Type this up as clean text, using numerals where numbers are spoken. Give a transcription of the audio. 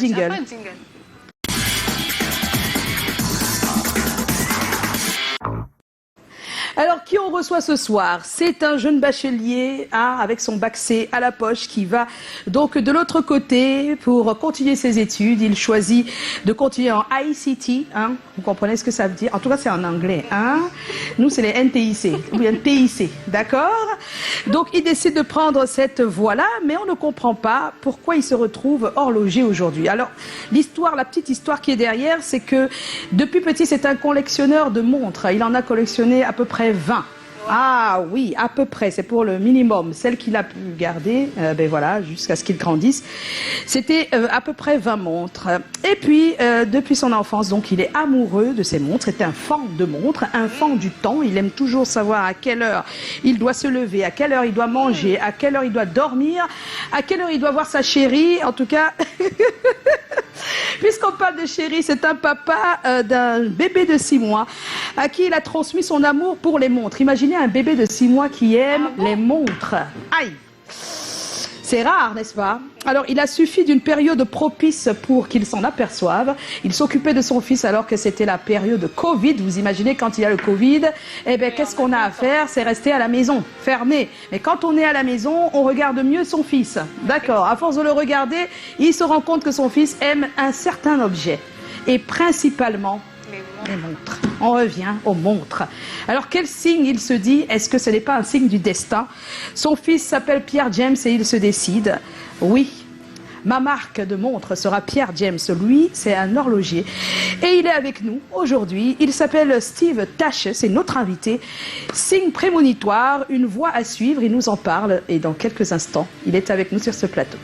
Jingle. Alors, qui on reçoit ce soir? C'est un jeune bachelier avec son bac C à la poche qui va donc de l'autre côté pour continuer ses études. Il choisit de continuer en ICT. Vous comprenez ce que ça veut dire? En tout cas, c'est en anglais. Nous, c'est les NTIC ou bien TIC. D'accord? Donc, il décide de prendre cette voie-là, mais on ne comprend pas pourquoi il se retrouve horloger aujourd'hui. Alors, la petite histoire qui est derrière, c'est que depuis petit, c'est un collectionneur de montres. Il en a collectionné à peu près 20. Ah oui, à peu près, c'est pour le minimum. Celle qu'il a pu garder, voilà, jusqu'à ce qu'il grandisse, c'était à peu près 20 montres. Et puis, depuis son enfance, donc, il est amoureux de ces montres, c'est un fan de montres, un fan du temps. Il aime toujours savoir à quelle heure il doit se lever, à quelle heure il doit manger, à quelle heure il doit dormir, à quelle heure il doit voir sa chérie, en tout cas... Puisqu'on parle de chérie, c'est un papa d'un bébé de 6 mois à qui il a transmis son amour pour les montres. Imaginez un bébé de 6 mois qui aime les montres. Aïe! C'est rare, n'est-ce pas? Alors, il a suffi d'une période propice pour qu'il s'en aperçoive. Il s'occupait de son fils alors que c'était la période Covid. Vous imaginez, quand il y a le Covid, qu'est-ce qu'on a à faire? C'est rester à la maison, fermé. Mais quand on est à la maison, on regarde mieux son fils. D'accord. À force de le regarder, il se rend compte que son fils aime un certain objet. Et principalement, les montres. On revient aux montres. Alors, quel signe il se dit? Est-ce que ce n'est pas un signe du destin? Son fils s'appelle Pierre James et il se décide. Oui, ma marque de montre sera Pierre James. Lui, c'est un horloger. Et il est avec nous aujourd'hui. Il s'appelle Steve Tache, c'est notre invité. Signe prémonitoire, une voie à suivre. Il nous en parle et dans quelques instants, il est avec nous sur ce plateau.